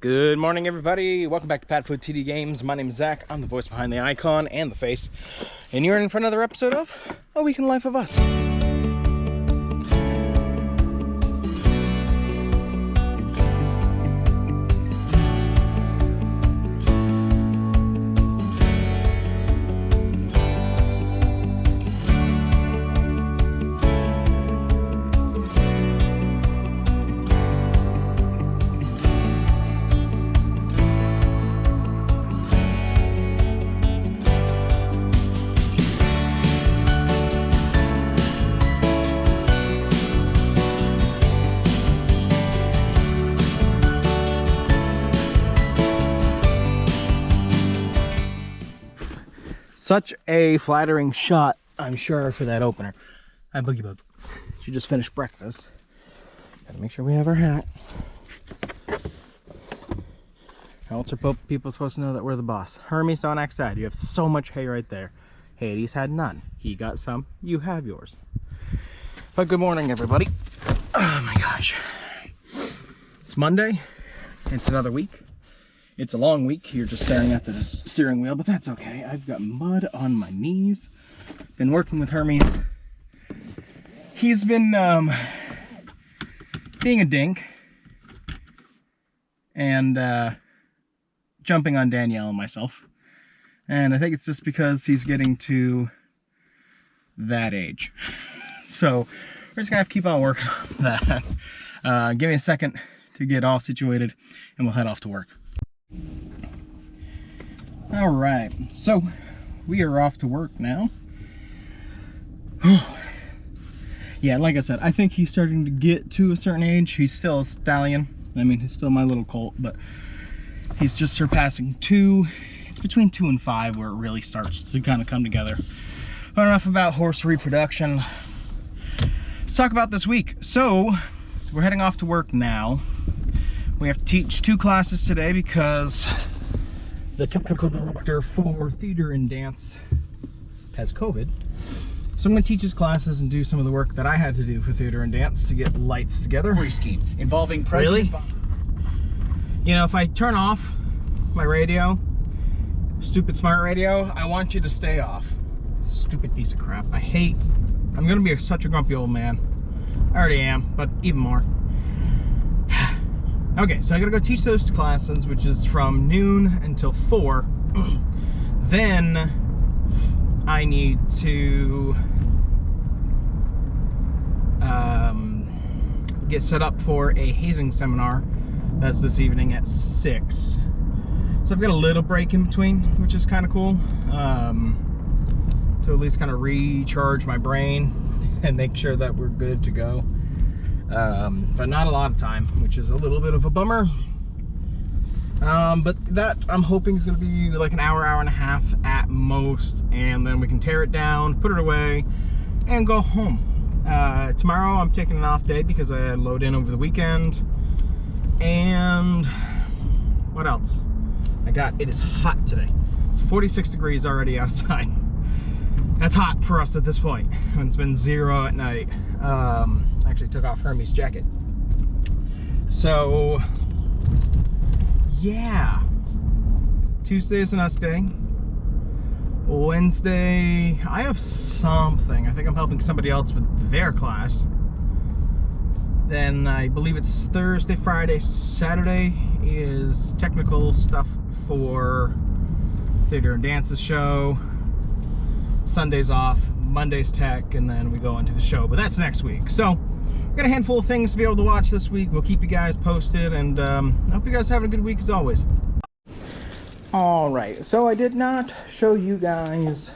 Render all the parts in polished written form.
Good morning, everybody. Welcome back to PadFootTD Games. My name is Zach. I'm the voice behind the icon and the face. And you're in for another episode of A Week in the Life of Us. Such a flattering shot, I'm sure, for that opener. Hi, Boogie Bug. She just finished breakfast. Gotta make sure we have our hat. How else are people supposed to know that we're the boss? Hermes on X side. You have so much hay right there. Hades had none. He got some. You have yours. But good morning, everybody. Oh my gosh. It's Monday. It's another week. It's a long week. You're just staring at the steering wheel, but that's okay. I've got mud on my knees. Been working with Hermes. He's been being a dink and jumping on Danielle and myself. And I think it's just because he's getting to that age. So we're just gonna have to keep on working on that. Give me a second to get all situated and we'll head off to work. All right, so we are off to work now. Yeah, like I said, I think he's starting to get to a certain age. He's still a stallion. I mean, he's still my little colt, but he's just surpassing 2. It's between 2 and 5 where it really starts to kind of come together. But enough about horse reproduction. Let's talk about this week. So we're heading off to work now. We have to teach 2 classes today because the technical director for theater and dance has COVID. So I'm going to teach his classes and do some of the work that I had to do for theater and dance to get lights together. Scheme involving President. Really? You know, if I turn off my radio, stupid smart radio, I want you to stay off. Stupid piece of crap. I'm going to be such a grumpy old man. I already am, but even more. Okay, so I gotta go teach those classes, which is from noon until 4. Then I need to get set up for a hazing seminar. That's this evening at 6. So I've got a little break in between, which is kind of cool. So at least kind of recharge my brain and make sure that we're good to go. But not a lot of time, which is a little bit of a bummer. But that I'm hoping is going to be like an hour and a half at most, and then we can tear it down, put it away, and go home. Tomorrow I'm taking an off day because I load in over the weekend. And what else? It is hot today. It's 46 degrees already outside. That's hot for us at this point, when it's been 0 at night. Actually took off Hermes' jacket. So yeah, Tuesday is an us day. Wednesday I have something. I think I'm helping somebody else with their class. Then I believe it's Thursday, Friday, Saturday is technical stuff for theater and dances show. Sunday's off, Monday's tech, and then we go into the show, but that's next week. So we've got a handful of things to be able to watch this week. We'll keep you guys posted, and I hope you guys are having a good week as always. All right, so I did not show you guys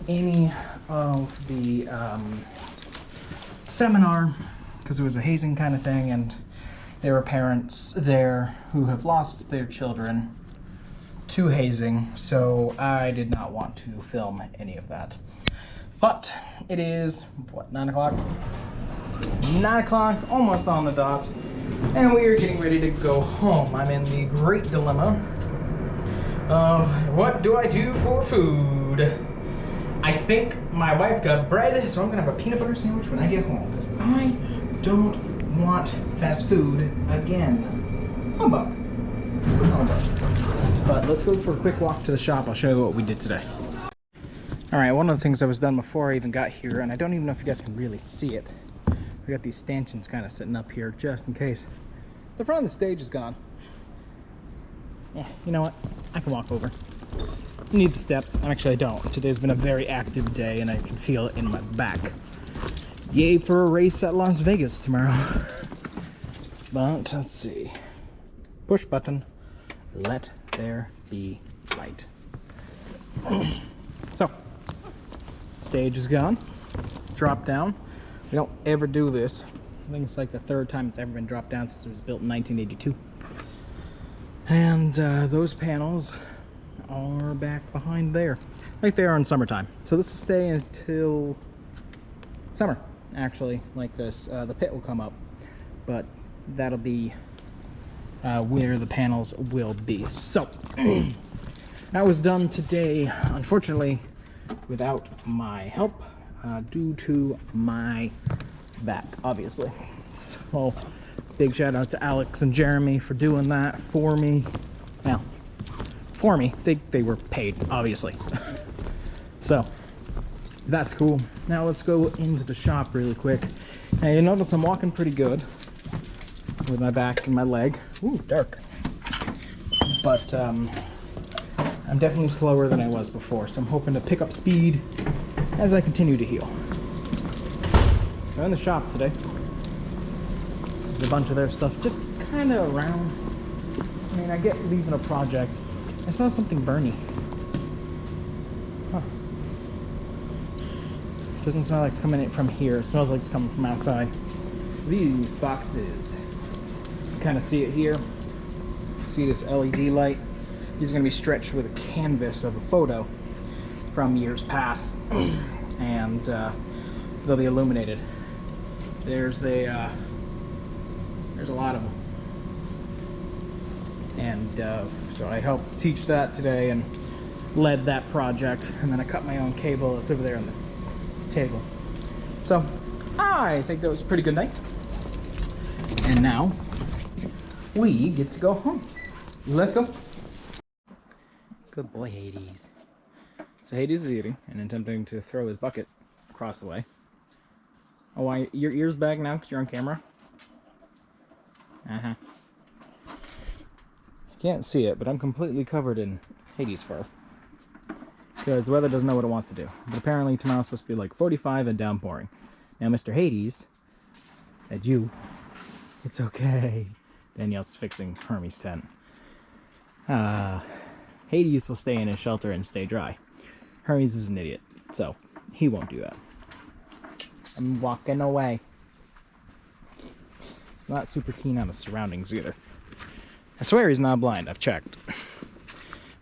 any of the seminar because it was a hazing kind of thing, and there were parents there who have lost their children to hazing, so I did not want to film any of that. But it is, what, 9 o'clock? 9 o'clock, almost on the dot, and we are getting ready to go home. I'm in the great dilemma of what do I do for food? I think my wife got bread, so I'm gonna have a peanut butter sandwich when I get home, because I don't want fast food again. Humbug. But let's go for a quick walk to the shop. I'll show you what we did today. Alright, one of the things that was done before I even got here, and I don't even know if you guys can really see it. We got these stanchions kind of sitting up here just in case. The front of the stage is gone. Yeah, you know what? I can walk over. I need the steps. Actually, I don't. Today's been a very active day and I can feel it in my back. Yay for a race at Las Vegas tomorrow. But, let's see. Push button. Let there be light. So, stage is gone. Drop down. We don't ever do this. I think it's like the third time it's ever been dropped down since it was built in 1982. And those panels are back behind there, like they are in summertime. So this will stay until summer, actually, like this. The pit will come up, but that'll be where the panels will be. So that was done today, unfortunately, without my help, due to my back, obviously. So big shout out to Alex and Jeremy for doing that for me. Well, for me, they were paid, obviously. So that's cool. Now let's go into the shop really quick. Now you notice I'm walking pretty good with my back and my leg. Ooh, dark. But I'm definitely slower than I was before, so I'm hoping to pick up speed as I continue to heal. So in the shop today, this is a bunch of their stuff just kind of around. I mean, I get leaving a project. I smell something burny. Huh. Doesn't smell like it's coming in from here. It smells like it's coming from outside. These boxes, you kind of see it here. See this LED light? These are going to be stretched with a canvas of a photo from years past, and they'll be illuminated. There's a lot of them, and so I helped teach that today and led that project, and then I cut my own cable. It's over there on the table. So I think that was a pretty good night, and now we get to go home. Let's go. Good boy, Hades. So Hades is eating and attempting to throw his bucket across the way. Oh, why? Your ear's back now because you're on camera? Uh-huh. You can't see it, but I'm completely covered in Hades fur. Because the weather doesn't know what it wants to do. But apparently tomorrow's supposed to be like 45 and downpouring. Now, Mr. Hades, at you, it's okay. Danielle's fixing Hermes' tent. Hades will stay in his shelter and stay dry. Hermes is an idiot, so he won't do that. I'm walking away. He's not super keen on the surroundings either. I swear he's not blind, I've checked.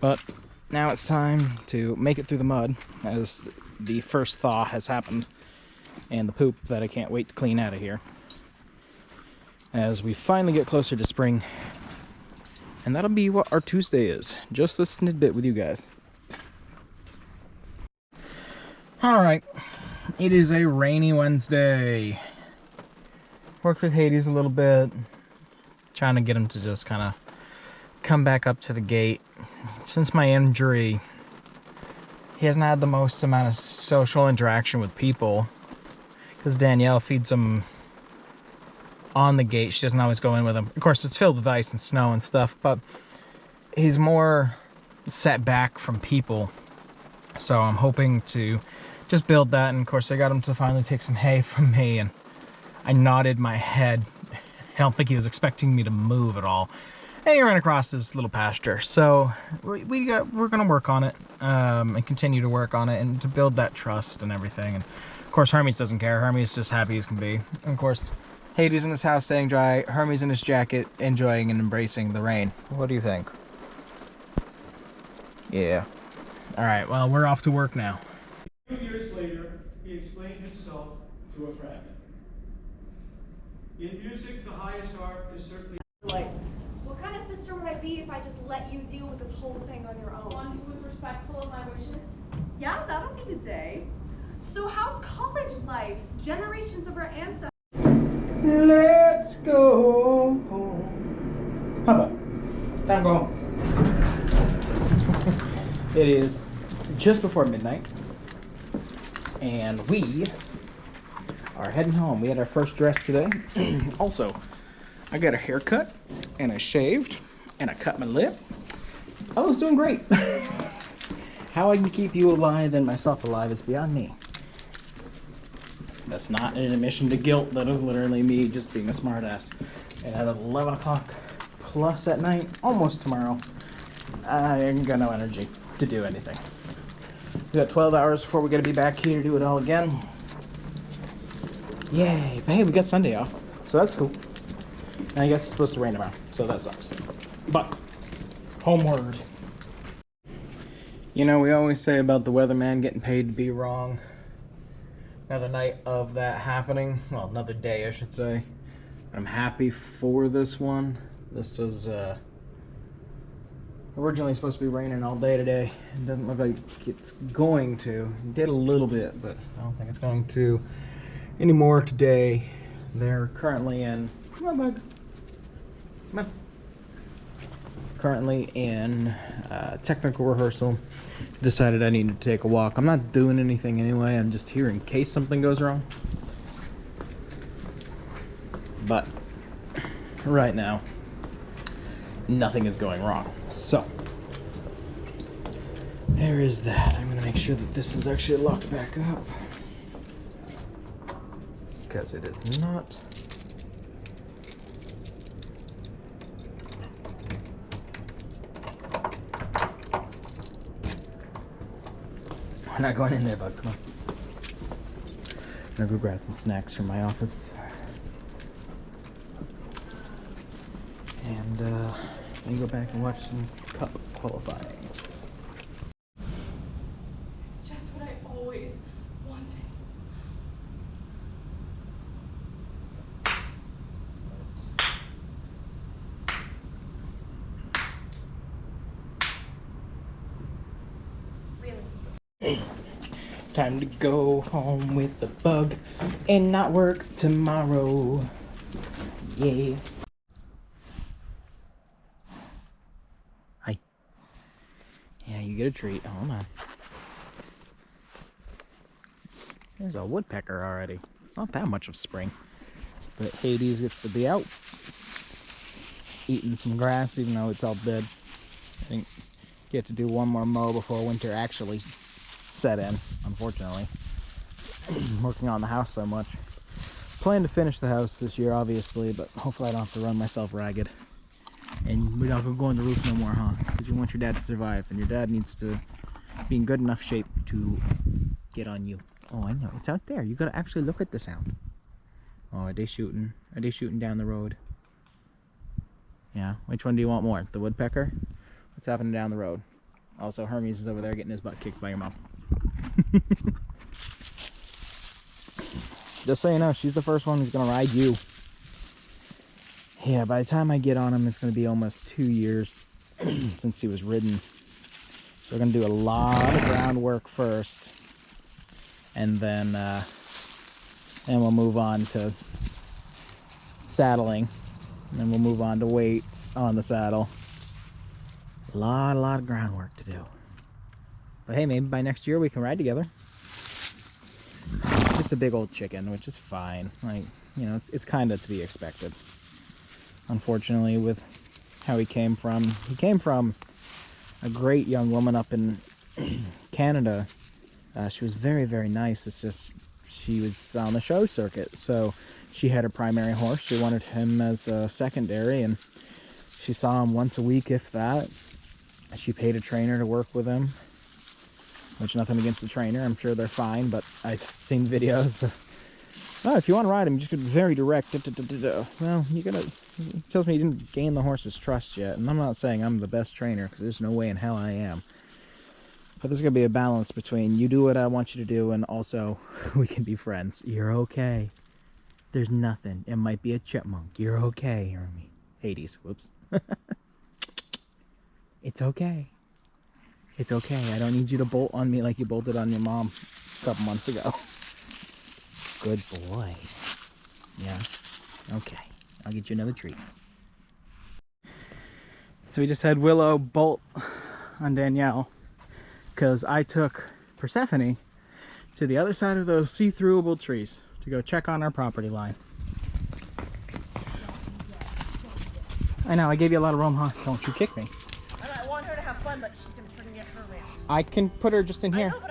But now it's time to make it through the mud, as the first thaw has happened, and the poop that I can't wait to clean out of here, as we finally get closer to spring. And that'll be what our Tuesday is. Just this tidbit with you guys. Alright. It is a rainy Wednesday. Worked with Hades a little bit. Trying to get him to just kind of come back up to the gate. Since my injury, he hasn't had the most amount of social interaction with people. Because Danielle feeds him on the gate. She doesn't always go in with him. Of course, it's filled with ice and snow and stuff, but he's more set back from people. So I'm hoping to just build that. And of course, I got him to finally take some hay from me, and I nodded my head. I don't think he was expecting me to move at all. And he ran across this little pasture. So we're gonna work on it, and continue to work on it, and to build that trust and everything. And of course, Hermes doesn't care. Hermes is just happy as can be. And of course, Hades in his house staying dry, Hermes in his jacket enjoying and embracing the rain. What do you think? Yeah. Alright, well, we're off to work now. 2 years later, he explained himself to a friend. In music, the highest art is certainly... Like, what kind of sister would I be if I just let you deal with this whole thing on your own? One who was respectful of my wishes? Yeah, that'll be the day. So how's college life? Generations of our ancestors. Let's go home. How about? Time to go home. It is just before midnight, and we are heading home. We had our first dress today. Also, I got a haircut, and I shaved, and I cut my lip. I was doing great. How I can keep you alive and myself alive is beyond me. That's not an admission to guilt. That is literally me just being a smartass. And at 11 o'clock plus at night, almost tomorrow, I ain't got no energy to do anything. We got 12 hours before we gotta be back here to do it all again. Yay, but hey, we got Sunday off, so that's cool. And I guess it's supposed to rain tomorrow, so that sucks. But, homeward. You know, we always say about the weatherman getting paid to be wrong. Another night of that happening, well, another day I should say. I'm happy for this one. This was originally supposed to be raining all day today. It doesn't look like it's going to. It did a little bit, but I don't think it's going to anymore today. They're currently in, come on bug, come on. Currently in technical rehearsal. Decided I needed to take a walk. I'm not doing anything anyway. I'm just here in case something goes wrong. But right now, nothing is going wrong. So there is that. I'm gonna make sure that this is actually locked back up, because it is not. We're not going in there, bud. Come on. I'm gonna go grab some snacks from my office. And then go back and watch some cup qualifying. It's just what I always wanted. Really? Time to go home with the bug and not work tomorrow. Yeah. Hi. Yeah, you get a treat. Hold on. There's a woodpecker already. It's not that much of spring. But Hades gets to be out eating some grass, even though it's all dead. I think get to do one more mow before winter actually set in, unfortunately. Working on the house so much. Plan to finish the house this year, obviously, but hopefully I don't have to run myself ragged. And we're not going to go on the roof no more, huh? Because you want your dad to survive, and your dad needs to be in good enough shape to get on you. Oh, I know. It's out there. You got to actually look at the sound. Oh, are they shooting? Are they shooting down the road? Yeah. Which one do you want more? The woodpecker? What's happening down the road? Also, Hermes is over there getting his butt kicked by your mom. Just so you know, she's the first one who's gonna ride you. Yeah, by the time I get on him, it's gonna be almost 2 years since he was ridden. So we're gonna do a lot of groundwork first, and then we'll move on to saddling, and then we'll move on to weights on the saddle. A lot of groundwork to do. But hey, maybe by next year we can ride together. Just a big old chicken, which is fine. Like, you know, it's kind of to be expected. Unfortunately, with how he came from a great young woman up in Canada. She was very, very nice. It's just she was on the show circuit, so she had a primary horse. She wanted him as a secondary, and she saw him once a week, if that. She paid a trainer to work with him. Which, nothing against the trainer, I'm sure they're fine, but I've seen videos of, oh, if you want to ride him, you just get very direct. Well, you gotta, it tells me you didn't gain the horse's trust yet, and I'm not saying I'm the best trainer, because there's no way in hell I am. But there's gonna be a balance between you do what I want you to do, and also, we can be friends. You're okay. There's nothing. It might be a chipmunk. You're okay, Hermes. Hades, whoops. It's okay. It's okay. I don't need you to bolt on me like you bolted on your mom a couple months ago. Good boy. Yeah. Okay. I'll get you another treat. So we just had Willow bolt on Danielle. because I took Persephone to the other side of those see-throughable trees to go check on our property line. I know, I gave you a lot of room, huh? Don't you kick me. And I want her to have fun, but she's gonna forget her round. I can put her just in I here. know, but